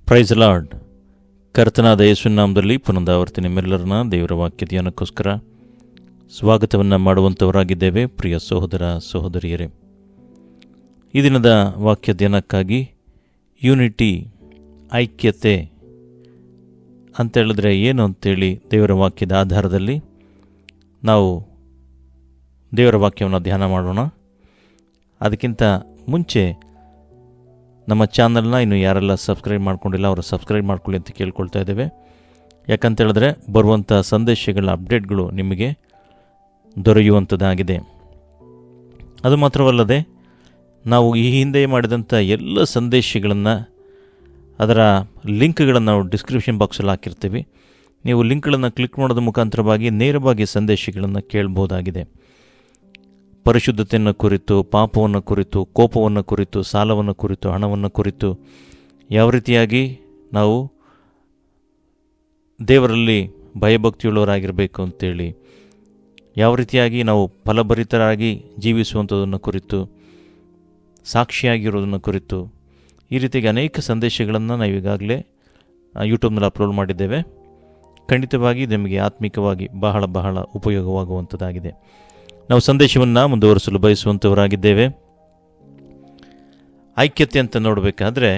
Price lord. ಕರ್ತನಾದ ಯೇಸುವಿನ ನಾಮದಲ್ಲಿ ಪುನರಾವರ್ತಿ ನಿಮ್ಮೆಲ್ಲರನ್ನ ದೇವರ ವಾಕ್ಯ ಧ್ಯಾನಕ್ಕೋಸ್ಕರ ಸ್ವಾಗತವನ್ನು ಮಾಡುವಂಥವರಾಗಿದ್ದೇವೆ. ಪ್ರಿಯ ಸಹೋದರ ಸಹೋದರಿಯರೇ, ಈ ದಿನದ ವಾಕ್ಯ ಧ್ಯಾನಕ್ಕಾಗಿ ಯೂನಿಟಿ, ಐಕ್ಯತೆ ಅಂತೇಳಿದ್ರೆ ಏನು ಅಂತೇಳಿ ದೇವರ ವಾಕ್ಯದ ಆಧಾರದಲ್ಲಿ ನಾವು ದೇವರ ವಾಕ್ಯವನ್ನು ಧ್ಯಾನ ಮಾಡೋಣ. ಅದಕ್ಕಿಂತ ಮುಂಚೆ ನಮ್ಮ ಚಾನಲ್ನ ಇನ್ನು ಯಾರೆಲ್ಲ ಸಬ್ಸ್ಕ್ರೈಬ್ ಮಾಡ್ಕೊಂಡಿಲ್ಲ ಅವರು ಸಬ್ಸ್ಕ್ರೈಬ್ ಮಾಡ್ಕೊಳ್ಳಿ ಅಂತ ಕೇಳ್ಕೊಳ್ತಾ ಇದ್ದೇವೆ. ಯಾಕಂತೇಳಿದ್ರೆ ಬರುವಂಥ ಸಂದೇಶಗಳ ಅಪ್ಡೇಟ್ಗಳು ನಿಮಗೆ ದೊರೆಯುವಂಥದ್ದಾಗಿದೆ. ಅದು ಮಾತ್ರವಲ್ಲದೆ ನಾವು ಈ ಹಿಂದೆ ಮಾಡಿದಂಥ ಎಲ್ಲ ಸಂದೇಶಗಳನ್ನು, ಅದರ ಲಿಂಕ್ಗಳನ್ನು ನಾವು ಡಿಸ್ಕ್ರಿಪ್ಷನ್ ಬಾಕ್ಸಲ್ಲಿ ಹಾಕಿರ್ತೀವಿ. ನೀವು ಲಿಂಕ್ಗಳನ್ನು ಕ್ಲಿಕ್ ಮಾಡೋದ್ರ ಮುಖಾಂತರವಾಗಿ ನೇರವಾಗಿ ಸಂದೇಶಗಳನ್ನು ಕೇಳ್ಬೋದಾಗಿದೆ. ಪರಿಶುದ್ಧತೆಯನ್ನು ಕುರಿತು, ಪಾಪವನ್ನು ಕುರಿತು, ಕೋಪವನ್ನು ಕುರಿತು, ಸಾಲವನ್ನು ಕುರಿತು, ಹಣವನ್ನು ಕುರಿತು, ಯಾವ ರೀತಿಯಾಗಿ ನಾವು ದೇವರಲ್ಲಿ ಭಯಭಕ್ತಿಯುಳ್ಳವರಾಗಿರಬೇಕು ಅಂತೇಳಿ, ಯಾವ ರೀತಿಯಾಗಿ ನಾವು ಫಲಭರಿತರಾಗಿ ಜೀವಿಸುವಂಥದ್ದನ್ನು ಕುರಿತು, ಸಾಕ್ಷಿಯಾಗಿರೋದನ್ನು ಕುರಿತು, ಈ ರೀತಿಯಾಗಿ ಅನೇಕ ಸಂದೇಶಗಳನ್ನು ನಾವು ಈಗಾಗಲೇ ಯೂಟ್ಯೂಬ್ನಲ್ಲಿ ಅಪ್ಲೋಡ್ ಮಾಡಿದ್ದೇವೆ. ಖಂಡಿತವಾಗಿ ನಿಮಗೆ ಆತ್ಮಿಕವಾಗಿ ಬಹಳ ಬಹಳ ಉಪಯೋಗವಾಗುವಂಥದ್ದಾಗಿದೆ. ನಾವು ಸಂದೇಶವನ್ನು ಮುಂದುವರಿಸಲು ಬಯಸುವಂಥವರಾಗಿದ್ದೇವೆ. ಐಕ್ಯತೆ ಅಂತ ನೋಡಬೇಕಾದ್ರೆ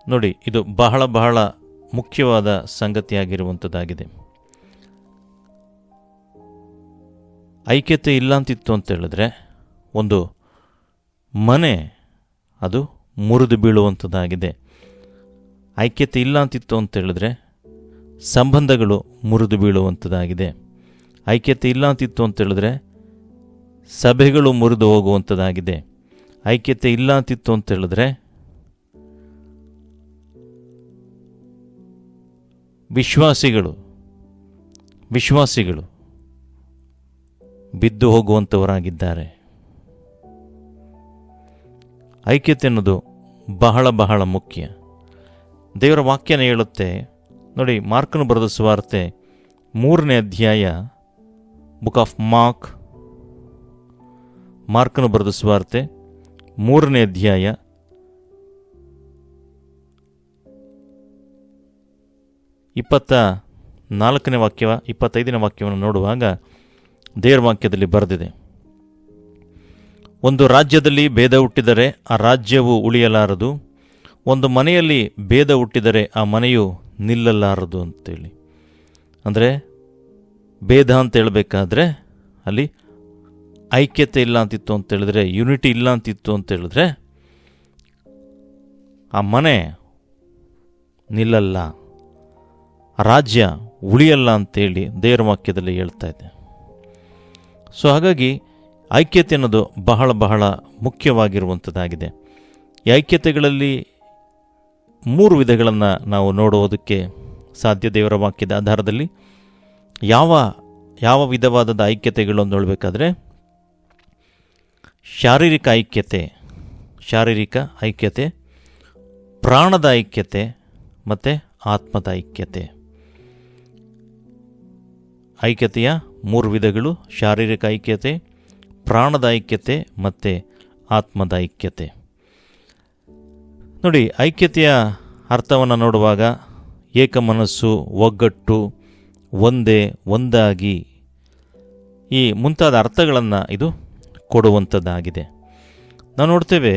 ನೋಡಿ, ಇದು ಬಹಳ ಬಹಳ ಮುಖ್ಯವಾದ ಸಂಗತಿಯಾಗಿರುವಂಥದ್ದಾಗಿದೆ. ಐಕ್ಯತೆ ಇಲ್ಲ ಅಂತಿತ್ತು ಅಂತ ಹೇಳಿದ್ರೆ ಒಂದು ಮನೆ ಅದು ಮುರಿದು ಬೀಳುವಂಥದ್ದಾಗಿದೆ. ಐಕ್ಯತೆ ಇಲ್ಲ ಅಂತಿತ್ತು ಅಂತ ಹೇಳಿದ್ರೆ ಸಂಬಂಧಗಳು ಮುರಿದು ಬೀಳುವಂಥದ್ದಾಗಿದೆ. ಐಕ್ಯತೆ ಇಲ್ಲ ಅಂತಿತ್ತು ಅಂತ ಹೇಳಿದ್ರೆ ಸಭೆಗಳು ಮುರಿದು ಹೋಗುವಂಥದ್ದಾಗಿದೆ. ಐಕ್ಯತೆ ಇಲ್ಲ ಅಂತಿತ್ತು ಅಂತ ಹೇಳಿದ್ರೆ ವಿಶ್ವಾಸಿಗಳು ಬಿದ್ದು ಹೋಗುವಂಥವರಾಗಿದ್ದಾರೆ. ಐಕ್ಯತೆ ಅನ್ನೋದು ಬಹಳ ಬಹಳ ಮುಖ್ಯ. ದೇವರ ವಾಕ್ಯನ ಹೇಳುತ್ತೆ ನೋಡಿ, ಮಾರ್ಕನು ಬರೆದ ಸುವಾರ್ತೆ 3ನೇ ಅಧ್ಯಾಯ, ಬುಕ್ ಆಫ್ ಮಾರ್ಕನು ಬರೆದ ಸುವಾರ್ತೆ 3ನೇ ಅಧ್ಯಾಯ 24ನೇ ವಾಕ್ಯ 25ನೇ ವಾಕ್ಯವನ್ನು ನೋಡುವಾಗ ದೇವರ ವಾಕ್ಯದಲ್ಲಿ ಬರೆದಿದೆ, ಒಂದು ರಾಜ್ಯದಲ್ಲಿ ಭೇದ ಹುಟ್ಟಿದರೆ ಆ ರಾಜ್ಯವು ಉಳಿಯಲಾರದು, ಒಂದು ಮನೆಯಲ್ಲಿ ಭೇದ ಹುಟ್ಟಿದರೆ ಆ ಮನೆಯು ನಿಲ್ಲಲಾರದು ಅಂತೇಳಿ. ಅಂದರೆ ಭೇದ ಅಂತ ಹೇಳಬೇಕಾದ್ರೆ ಅಲ್ಲಿ ಐಕ್ಯತೆ ಇಲ್ಲ ಅಂತಿತ್ತು ಅಂತೇಳಿದ್ರೆ, ಯೂನಿಟಿ ಇಲ್ಲ ಅಂತಿತ್ತು ಅಂತೇಳಿದ್ರೆ ಆ ಮನೆ ನಿಲ್ಲಲ್ಲ, ರಾಜ್ಯ ಉಳಿಯಲ್ಲ ಅಂತೇಳಿ ದೇವರ ವಾಕ್ಯದಲ್ಲಿ ಹೇಳ್ತಾ ಇದೆ. ಸೊ ಹಾಗಾಗಿ ಐಕ್ಯತೆ ಅನ್ನೋದು ಬಹಳ ಬಹಳ ಮುಖ್ಯವಾಗಿರುವಂಥದ್ದಾಗಿದೆ. ಈ ಐಕ್ಯತೆಗಳಲ್ಲಿ 3 ವಿಧಗಳನ್ನು ನಾವು ನೋಡುವುದಕ್ಕೆ ಸಾಧ್ಯ ದೇವರ ವಾಕ್ಯದ ಆಧಾರದಲ್ಲಿ. ಯಾವ ವಿಧವಾದ ಐಕ್ಯತೆಗಳು ಅಂತ ನೋಡಬೇಕಾದ್ರೆ ಶಾರೀರಿಕ ಐಕ್ಯತೆ, ಪ್ರಾಣದ ಐಕ್ಯತೆ ಮತ್ತು ಆತ್ಮದ ಐಕ್ಯತೆ. ಐಕ್ಯತೆಯ 3 ವಿಧಗಳು: ಶಾರೀರಿಕ ಐಕ್ಯತೆ, ಪ್ರಾಣದ ಐಕ್ಯತೆ ಮತ್ತು ಆತ್ಮದ ಐಕ್ಯತೆ. ನೋಡಿ, ಐಕ್ಯತೆಯ ಅರ್ಥವನ್ನು ನೋಡುವಾಗ ಏಕ ಮನಸ್ಸು, ಒಗ್ಗಟ್ಟು, ಒಂದಾಗಿ, ಈ ಮುಂತಾದ ಅರ್ಥಗಳನ್ನು ಇದು ಕೊಡುವಂಥದ್ದಾಗಿದೆ. ನಾವು ನೋಡ್ತೇವೆ,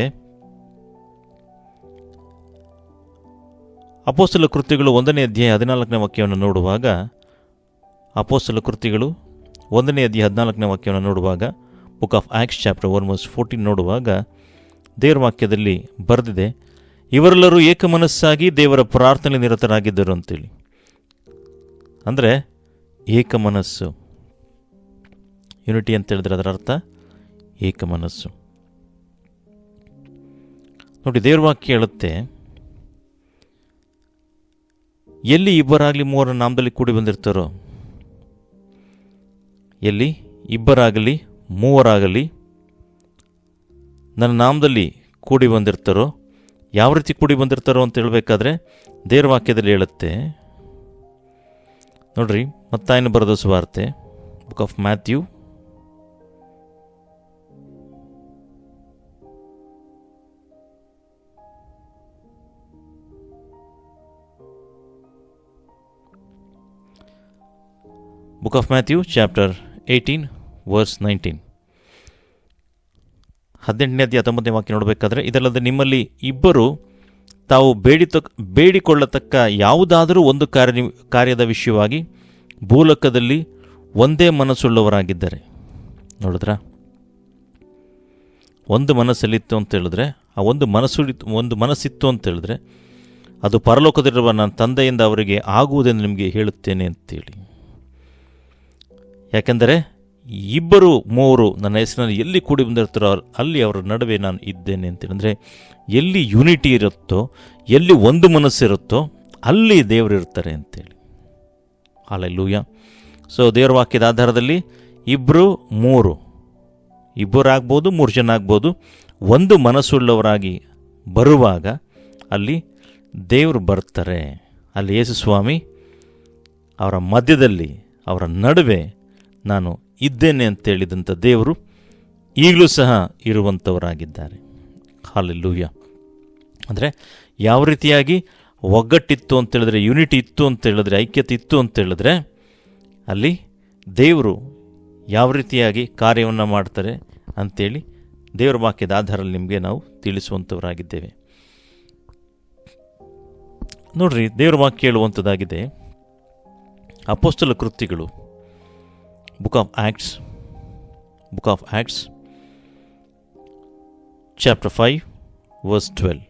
ಅಪೊಸ್ತಲ ಕೃತ್ಯಗಳು 1ನೇ ಅಧ್ಯಾಯ 14ನೇ ವಾಕ್ಯವನ್ನು ನೋಡುವಾಗ, ಅಪೊಸ್ತಲ ಕೃತ್ಯಗಳು 1ನೇ ಅಧ್ಯಾಯ 14ನೇ ವಾಕ್ಯವನ್ನು ನೋಡುವಾಗ, ಬುಕ್ ಆಫ್ ಆಕ್ಟ್ಸ್ ಚಾಪ್ಟರ್ 1:14 ನೋಡುವಾಗ ದೇವರ ವಾಕ್ಯದಲ್ಲಿ ಬರೆದಿದೆ, ಇವರೆಲ್ಲರೂ ಏಕ ಮನಸ್ಸಾಗಿ ದೇವರ ಪ್ರಾರ್ಥನೆ ನಿರತರಾಗಿದ್ದರು ಅಂತೇಳಿ. ಅಂದರೆ ಏಕ ಮನಸ್ಸು, ಯೂನಿಟಿ ಅಂತೇಳಿದ್ರೆ ಅದರ ಅರ್ಥ ಏಕ ಮನಸ್ಸು. ನೋಡಿ, ದೇವರ ವಾಕ್ಯ ಹೇಳುತ್ತೆ, ಎಲ್ಲಿ 2 3 ನಾಮದಲ್ಲಿ ಕೂಡಿ ಬಂದಿರ್ತಾರೋ, ಎಲ್ಲಿ 2 3 ನನ್ನ ನಾಮದಲ್ಲಿ ಕೂಡಿ ಬಂದಿರ್ತಾರೋ, ಯಾವ ರೀತಿ ಕೂಡಿ ಬಂದಿರ್ತಾರೋ ಅಂತ ಹೇಳಬೇಕಾದ್ರೆ ದೇವರ ವಾಕ್ಯದಲ್ಲಿ ಹೇಳುತ್ತೆ ನೋಡ್ರಿ. ಮತ್ತಾಯನು ಬರೆದ ಸುವಾರ್ತೆ, book of Matthew book of Matthew chapter 18 verse 19. 18ನೇ ಅಧ್ಯಾಯ 19ನೇ ವಾಕ್ಯ ನೋಡಬೇಕಾದ್ರೆ, ಇದಲ್ಲದೆ ನಿಮ್ಮಲ್ಲಿ ಇಬ್ಬರು ತಾವು ಬೇಡಿಕೊಳ್ಳತಕ್ಕ ಯಾವುದಾದರೂ ಒಂದು ಕಾರ್ಯದ ವಿಷಯವಾಗಿ ಭೂಲೋಕದಲ್ಲಿ ಒಂದೇ ಮನಸ್ಸುಳ್ಳವರಾಗಿದ್ದಾರೆ. ನೋಡಿದ್ರಾ, ಒಂದು ಮನಸ್ಸಲ್ಲಿತ್ತು ಅಂತ ಹೇಳಿದ್ರೆ, ಆ ಒಂದು ಮನಸ್ಸಿತ್ತು ಅಂತ ಹೇಳಿದ್ರೆ, ಅದು ಪರಲೋಕದಲ್ಲಿರುವ ನನ್ನ ತಂದೆಯಿಂದ ಅವರಿಗೆ ಆಗುವುದೆಂದು ನಿಮಗೆ ಹೇಳುತ್ತೇನೆ ಅಂತೇಳಿ. ಯಾಕೆಂದರೆ ಇಬ್ಬರು ಮೂವರು ನನ್ನ ಹೆಸರಿನಲ್ಲಿ ಎಲ್ಲಿ ಕೂಡಿ ಬಂದಿರ್ತಾರೋ ಅಲ್ಲಿ ಅವರ ನಡುವೆ ನಾನು ಇದ್ದೇನೆ ಅಂತೇಳಿ. ಅಂದರೆ ಎಲ್ಲಿ ಯೂನಿಟಿ ಇರುತ್ತೋ, ಎಲ್ಲಿ ಒಂದು ಮನಸ್ಸಿರುತ್ತೋ ಅಲ್ಲಿ ದೇವರು ಇರ್ತಾರೆ ಅಂತೇಳಿ. ಹಲ್ಲೆಲೂಯಾ. ಸೊ ದೇವರ ವಾಕ್ಯದ ಆಧಾರದಲ್ಲಿ ಇಬ್ಬರಾಗ್ಬೋದು, 3 ಜನ ಆಗ್ಬೋದು, ಒಂದು ಮನಸ್ಸುಳ್ಳವರಾಗಿ ಬರುವಾಗ ಅಲ್ಲಿ ದೇವರು ಬರ್ತಾರೆ. ಅಲ್ಲಿ ಯೇಸು ಸ್ವಾಮಿ ಅವರ ಮಧ್ಯದಲ್ಲಿ, ಅವರ ನಡುವೆ ನಾನು ಇದ್ದೇನೆ ಅಂತೇಳಿದಂಥ ದೇವರು ಈಗಲೂ ಸಹ ಇರುವಂಥವರಾಗಿದ್ದಾರೆ. ಹಲ್ಲೆಲೂಯಾ. ಅಂದರೆ ಯಾವ ರೀತಿಯಾಗಿ ಒಗ್ಗಟ್ಟಿತ್ತು ಅಂತೇಳಿದ್ರೆ, ಯೂನಿಟಿ ಇತ್ತು ಅಂತೇಳಿದ್ರೆ, ಐಕ್ಯತೆ ಇತ್ತು ಅಂತೇಳಿದ್ರೆ, ಅಲ್ಲಿ ದೇವರು ಯಾವ ರೀತಿಯಾಗಿ ಕಾರ್ಯವನ್ನು ಮಾಡ್ತಾರೆ ಅಂಥೇಳಿ ದೇವರ ವಾಕ್ಯದ ಆಧಾರದಲ್ಲಿ ನಿಮಗೆ ನಾವು ತಿಳಿಸುವಂಥವರಾಗಿದ್ದೇವೆ. ನೋಡ್ರಿ, ದೇವರ ವಾಕ್ಯ ಹೇಳುವಂಥದ್ದಾಗಿದೆ. ಅಪೊಸ್ತಲ ಕೃತ್ಯಗಳು book of Acts chapter 5 verse 12.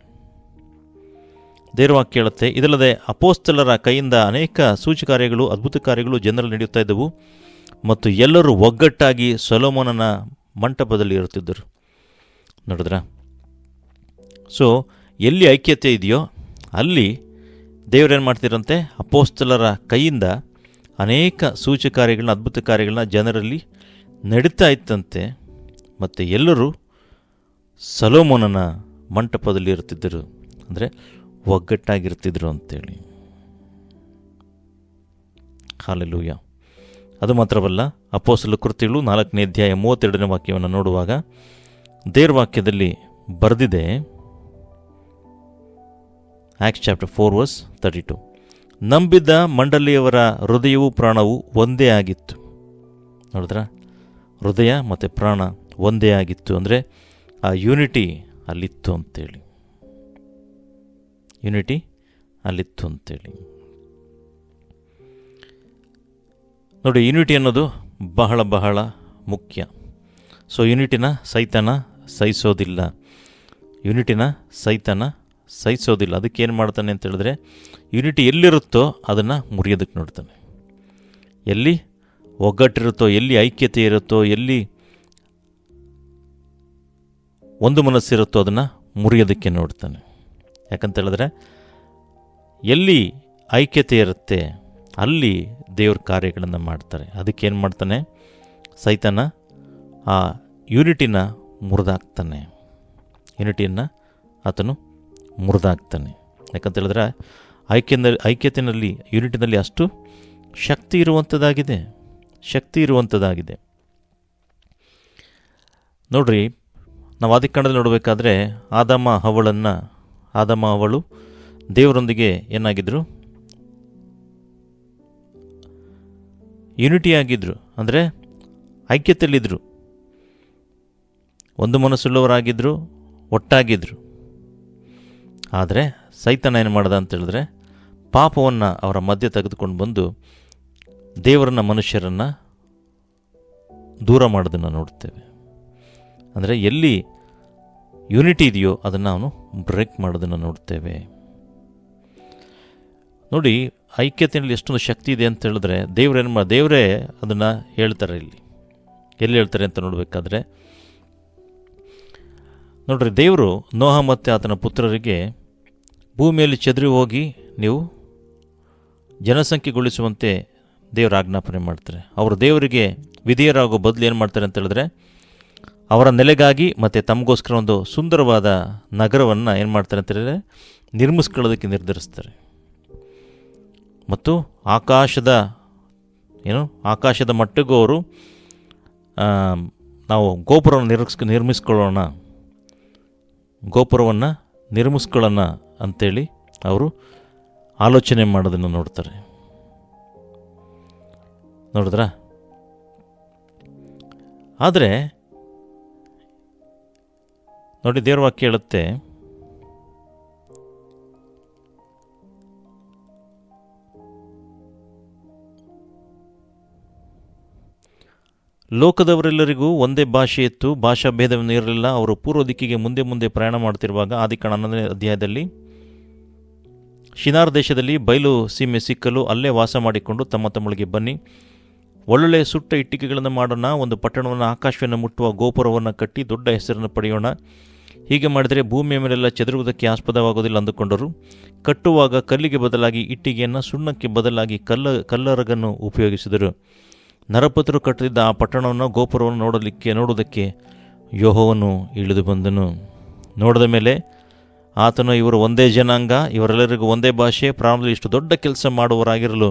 ದೇವರ ವಾಕ್ಯ ಹೇಳುತ್ತೆ, ಇದಲ್ಲದೆ ಅಪೋಸ್ತಲರ ಕೈಯಿಂದ ಅನೇಕ ಸೂಚಕಾರ್ಯಗಳು, ಅದ್ಭುತ ಕಾರ್ಯಗಳು ಜನರಲ್ಲಿ ನಡೆಯುತ್ತಾ ಇದ್ದವು ಮತ್ತು ಎಲ್ಲರೂ ಒಗ್ಗಟ್ಟಾಗಿ ಸೊಲೊಮೋನನ ಮಂಟಪದಲ್ಲಿ ಇರುತ್ತಿದ್ದರು. ನೋಡಿದ್ರಾ? ಸೊ ಎಲ್ಲಿ ಐಕ್ಯತೆ ಇದೆಯೋ ಅಲ್ಲಿ ದೇವರೇನು ಮಾಡ್ತಿರಂತೆ, ಅಪೋಸ್ತಲರ ಕೈಯಿಂದ ಅನೇಕ ಸೂಚಕಾರ್ಯಗಳನ್ನ, ಅದ್ಭುತ ಕಾರ್ಯಗಳನ್ನ ಜನರಲ್ಲಿ ನಡೀತಾ ಇತ್ತಂತೆ ಮತ್ತು ಎಲ್ಲರೂ ಸೊಲೊಮೋನನ ಮಂಟಪದಲ್ಲಿ ಇರ್ತಿದ್ದರು. ಅಂದರೆ ಒಗ್ಗಟ್ಟಾಗಿರ್ತಿದ್ರು ಅಂತೇಳಿ. ಹಲ್ಲೆಲೂಯಾ. ಅದು ಮಾತ್ರವಲ್ಲ, ಅಪೊಸ್ತಲ ಕೃತ್ಯಗಳು 4ನೇ ಅಧ್ಯಾಯ 32ನೇ ವಾಕ್ಯವನ್ನು ನೋಡುವಾಗ ದೇವರ ವಾಕ್ಯದಲ್ಲಿ ಬರೆದಿದೆ. Acts chapter 4 verse 32. ನಂಬಿದ್ದ ಮಂಡಳಿಯವರ ಹೃದಯವೂ ಪ್ರಾಣವೂ ಒಂದೇ ಆಗಿತ್ತು. ನೋಡಿದ್ರಾ? ಹೃದಯ ಮತ್ತು ಪ್ರಾಣ ಒಂದೇ ಆಗಿತ್ತು. ಅಂದರೆ ಆ ಯೂನಿಟಿ ಅಲ್ಲಿತ್ತು ಅಂತೇಳಿ. ನೋಡಿ, ಯೂನಿಟಿ ಅನ್ನೋದು ಬಹಳ ಬಹಳ ಮುಖ್ಯ. ಸೊ ಯೂನಿಟಿನ ಸೈತಾನ ಸಹಿಸೋದಿಲ್ಲ. ಅದಕ್ಕೆ ಏನು ಮಾಡ್ತಾನೆ ಅಂತ ಹೇಳಿದ್ರೆ, ಯೂನಿಟಿ ಎಲ್ಲಿರುತ್ತೋ ಅದನ್ನು ಮುರಿಯೋದಕ್ಕೆ ನೋಡ್ತಾನೆ. ಎಲ್ಲಿ ಒಗ್ಗಟ್ಟಿರುತ್ತೋ, ಎಲ್ಲಿ ಐಕ್ಯತೆ ಇರುತ್ತೋ, ಎಲ್ಲಿ ಒಂದು ಮನಸ್ಸಿರುತ್ತೋ ಅದನ್ನು ಮುರಿಯೋದಕ್ಕೆ ನೋಡ್ತಾನೆ. ಯಾಕಂತ ಹೇಳಿದ್ರೆ, ಎಲ್ಲಿ ಐಕ್ಯತೆ ಇರುತ್ತೆ ಅಲ್ಲಿ ದೇವ್ರ ಕಾರ್ಯಗಳನ್ನು ಮಾಡ್ತಾರೆ. ಅದಕ್ಕೇನು ಮಾಡ್ತಾನೆ, ಸೈತಾನ ಆ ಯೂನಿಟಿನ ಮುರಿದಾಕ್ತಾನೆ. ಆತನು ಮುರಿದಾಕ್ತಾನೆ. ಯಾಕಂತ ಹೇಳಿದ್ರೆ ಐಕ್ಯತೆಯಲ್ಲಿ, ಯೂನಿಟಿನಲ್ಲಿ ಅಷ್ಟು ಶಕ್ತಿ ಇರುವಂಥದ್ದಾಗಿದೆ. ನೋಡ್ರಿ, ನಾವು ಆದಿಕಾಂಡದಲ್ಲಿ ನೋಡಬೇಕಾದ್ರೆ ಆದಾಮ ಅವಳು ದೇವರೊಂದಿಗೆ ಏನಾಗಿದ್ರು, ಯೂನಿಟಿ ಆಗಿದ್ರು. ಅಂದರೆ ಐಕ್ಯತೆಯಲ್ಲಿದ್ದರು, ಒಂದು ಮನಸ್ಸುಳ್ಳವರಾಗಿದ್ದರು, ಒಟ್ಟಾಗಿದ್ದರು. ಆದರೆ ಸೈತಾನ ಏನು ಮಾಡ್ದ ಅಂತ ಹೇಳಿದ್ರೆ, ಪಾಪವನ್ನು ಅವರ ಮಧ್ಯೆ ತೆಗೆದುಕೊಂಡು ಬಂದು ದೇವರನ್ನ, ಮನುಷ್ಯರನ್ನು ದೂರ ಮಾಡೋದನ್ನು ನೋಡ್ತೇವೆ. ಅಂದರೆ ಎಲ್ಲಿ ಯೂನಿಟಿ ಇದೆಯೋ ಅದನ್ನು ಅವನು ಬ್ರೇಕ್ ಮಾಡೋದನ್ನು ನೋಡ್ತೇವೆ. ನೋಡಿ, ಐಕ್ಯತೆಯಲ್ಲಿ ಎಷ್ಟೊಂದು ಶಕ್ತಿ ಇದೆ ಅಂತ ಹೇಳಿದ್ರೆ, ದೇವರೇ ಅದನ್ನು ಹೇಳ್ತಾರೆ. ಎಲ್ಲಿ ಹೇಳ್ತಾರೆ ಅಂತ ನೋಡಬೇಕಾದ್ರೆ, ನೋಡ್ರಿ, ದೇವರು ನೋಹ ಮತ್ತು ಆತನ ಪುತ್ರರಿಗೆ ಭೂಮಿಯಲ್ಲಿ ಚದುರಿ ಹೋಗಿ ನೀವು ಜನಸಂಖ್ಯೆಗೊಳಿಸುವಂತೆ ದೇವರು ಆಜ್ಞಾಪನೆ ಮಾಡ್ತಾರೆ. ಅವರು ದೇವರಿಗೆ ವಿಧೇಯರಾಗೋ ಬದಲು ಏನು ಮಾಡ್ತಾರೆ ಅಂತ ಹೇಳಿದ್ರೆ, ಅವರ ನೆಲೆಗಾಗಿ ಮತ್ತು ತಮಗೋಸ್ಕರ ಒಂದು ಸುಂದರವಾದ ನಗರವನ್ನು ಏನು ಮಾಡ್ತಾರೆ ಅಂತ ಹೇಳಿದ್ರೆ ನಿರ್ಮಿಸ್ಕೊಳ್ಳೋದಕ್ಕೆ ನಿರ್ಧರಿಸ್ತಾರೆ. ಮತ್ತು ಆಕಾಶದ ಮಟ್ಟಿಗೂ ಅವರು ನಾವು ಗೋಪುರವನ್ನು ನಿರ್ಮಿಸ್ಕೊಳ್ಳೋಣ ಅಂಥೇಳಿ ಅವರು ಆಲೋಚನೆ ಮಾಡೋದನ್ನು ನೋಡ್ತಾರೆ. ನೋಡಿದ್ರಾ? ಆದರೆ ನೋಡಿ, ದೇವ್ರ ವಾಕ್ಯ ಹೇಳುತ್ತೆ, ಲೋಕದವರೆಲ್ಲರಿಗೂ ಒಂದೇ ಭಾಷೆ ಇತ್ತು, ಭಾಷಾ ಭೇದವನ್ನು ಇರಲಿಲ್ಲ. ಅವರು ಪೂರ್ವ ದಿಕ್ಕಿಗೆ ಮುಂದೆ ಮುಂದೆ ಪ್ರಯಾಣ ಮಾಡ್ತಿರುವಾಗ ಆದಿಕಾಂಡ 11ನೇ ಅಧ್ಯಾಯದಲ್ಲಿ ಶಿನಾರ್ ದೇಶದಲ್ಲಿ ಬಯಲು ಸೀಮೆ ಸಿಕ್ಕಲು ಅಲ್ಲೇ ವಾಸ ಮಾಡಿಕೊಂಡು ತಮ್ಮೊಳಗೆ ಬನ್ನಿ, ಒಳ್ಳೊಳ್ಳೆ ಸುಟ್ಟ ಇಟ್ಟಿಗೆಗಳನ್ನು ಮಾಡೋಣ, ಒಂದು ಪಟ್ಟಣವನ್ನು ಆಕಾಶವನ್ನು ಮುಟ್ಟುವ ಗೋಪುರವನ್ನು ಕಟ್ಟಿ ದೊಡ್ಡ ಹೆಸರನ್ನು ಪಡೆಯೋಣ. ಹೀಗೆ ಮಾಡಿದರೆ ಭೂಮಿಯ ಮೇಲೆಲ್ಲ ಚದುರುವುದಕ್ಕೆ ಆಸ್ಪದವಾಗೋದಿಲ್ಲ ಅಂದುಕೊಂಡರು. ಕಟ್ಟುವಾಗ ಕಲ್ಲಿಗೆ ಬದಲಾಗಿ ಇಟ್ಟಿಗೆಯನ್ನು, ಸುಣ್ಣಕ್ಕೆ ಬದಲಾಗಿ ಕಲ್ಲರಗನ್ನು ಉಪಯೋಗಿಸಿದರು. ನರಪತರು ಕಟ್ಟಿದ್ದ ಆ ಪಟ್ಟಣವನ್ನು, ಗೋಪುರವನ್ನು ನೋಡುವುದಕ್ಕೆ ಯೆಹೋವನು ಇಳಿದು ಬಂದನು. ನೋಡಿದ ಮೇಲೆ ಆತನು, ಇವರು ಒಂದೇ ಜನಾಂಗ, ಇವರೆಲ್ಲರಿಗೂ ಒಂದೇ ಭಾಷೆ, ಪ್ರಾರಂಭದಲ್ಲಿ ಇಷ್ಟು ದೊಡ್ಡ ಕೆಲಸ ಮಾಡುವವರಾಗಿರಲು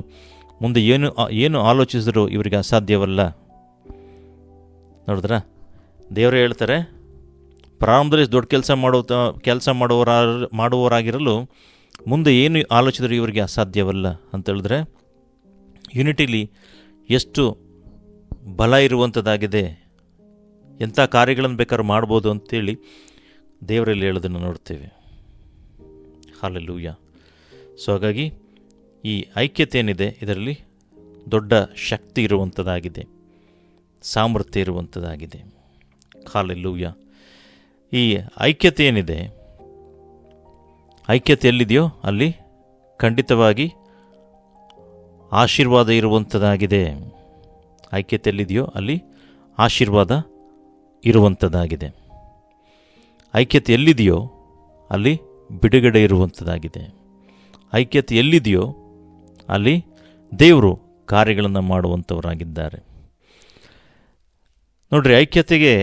ಮುಂದೆ ಏನು ಆಲೋಚಿಸಿದರೂ ಇವರಿಗೆ ಅಸಾಧ್ಯವಲ್ಲ. ನೋಡಿದ್ರಾ? ದೇವರೇ ಹೇಳ್ತಾರೆ, ಪ್ರಾರಂಭದಲ್ಲಿ ದೊಡ್ಡ ಕೆಲಸ ಮಾಡುವವರಾಗಿರಲು ಮುಂದೆ ಏನು ಆಲೋಚಿಸಿದರೂ ಇವರಿಗೆ ಅಸಾಧ್ಯವಲ್ಲ ಅಂತ ಹೇಳಿದ್ರೆ, ಯುನಿಟಿಲಿ ಎಷ್ಟು ಬಲ ಇರುವಂಥದ್ದಾಗಿದೆ, ಎಂಥ ಕಾರ್ಯಗಳನ್ನು ಬೇಕಾದ್ರೂ ಮಾಡ್ಬೋದು ಅಂತೇಳಿ ದೇವರಲ್ಲಿ ಹೇಳೋದನ್ನು ನೋಡ್ತೇವೆ. ಹಲ್ಲೆಲೂಯಾ. ಸೊ ಹಾಗಾಗಿ ಈ ಐಕ್ಯತೆ ಏನಿದೆ, ಇದರಲ್ಲಿ ದೊಡ್ಡ ಶಕ್ತಿ ಇರುವಂಥದ್ದಾಗಿದೆ, ಸಾಮರ್ಥ್ಯ ಇರುವಂಥದ್ದಾಗಿದೆ. ಹಲ್ಲೆಲೂಯಾ. ಈ ಐಕ್ಯತೆ ಏನಿದೆ, ಐಕ್ಯತೆ ಎಲ್ಲಿದೆಯೋ ಅಲ್ಲಿ ಖಂಡಿತವಾಗಿ ಆಶೀರ್ವಾದ ಇರುವಂಥದ್ದಾಗಿದೆ. ಐಕ್ಯತೆ ಎಲ್ಲಿದೆಯೋ ಅಲ್ಲಿ ಆಶೀರ್ವಾದ ಇರುವಂಥದ್ದಾಗಿದೆ. ಐಕ್ಯತೆ ಎಲ್ಲಿದೆಯೋ ಅಲ್ಲಿ ಬಿಡುಗಡೆ ಇರುವಂಥದ್ದಾಗಿದೆ. ಐಕ್ಯತೆ ಎಲ್ಲಿದೆಯೋ ಅಲ್ಲಿ ದೇವರು ಕಾರ್ಯಗಳನ್ನು ಮಾಡುವಂಥವರಾಗಿದ್ದಾರೆ. ನೋಡ್ರಿ, ಐಕ್ಯತೆಗೆ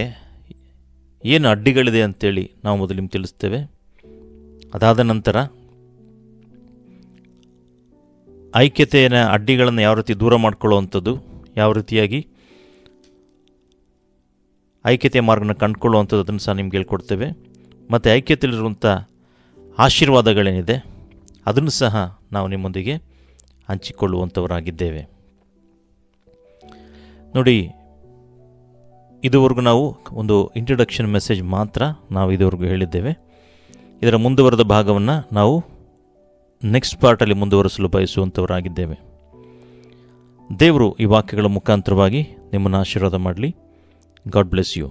ಏನು ಅಡ್ಡಿಗಳಿದೆ ಅಂತೇಳಿ ನಾವು ಮೊದಲು ನಿಮ್ಗೆ ತಿಳಿಸ್ತೇವೆ. ಅದಾದ ನಂತರ ಐಕ್ಯತೆಯ ಅಡ್ಡಿಗಳನ್ನು ಯಾವ ರೀತಿ ದೂರ ಮಾಡ್ಕೊಳ್ಳುವಂಥದ್ದು, ಯಾವ ರೀತಿಯಾಗಿ ಐಕ್ಯತೆಯ ಮಾರ್ಗನ ಕಂಡುಕೊಳ್ಳುವಂಥದ್ದು, ಅದನ್ನು ಸಹ ನಿಮ್ಗೆ ಹೇಳ್ಕೊಡ್ತೇವೆ. ಮತ್ತು ಐಕ್ಯತೆಯಲ್ಲಿರುವಂಥ ಆಶೀರ್ವಾದಗಳೇನಿದೆ ಅದನ್ನು ಸಹ ನಾವು ನಿಮ್ಮೊಂದಿಗೆ ಹಂಚಿಕೊಳ್ಳುವಂಥವರಾಗಿದ್ದೇವೆ. ನೋಡಿ, ಇದುವರೆಗೂ ನಾವು ಒಂದು ಇಂಟ್ರಡಕ್ಷನ್ ಮೆಸೇಜ್ ಮಾತ್ರ ನಾವು ಇದುವರೆಗೂ ಹೇಳಿದ್ದೇವೆ. ಇದರ ಮುಂದುವರೆದ ಭಾಗವನ್ನು ನಾವು ನೆಕ್ಸ್ಟ್ ಪಾರ್ಟಲ್ಲಿ ಮುಂದುವರಿಸಲು ಬಯಸುವಂಥವರಾಗಿದ್ದೇವೆ. ದೇವರು ಈ ವಾಕ್ಯಗಳ ಮುಖಾಂತರವಾಗಿ ನಿಮ್ಮನ್ನು ಆಶೀರ್ವಾದ ಮಾಡಲಿ. God bless you.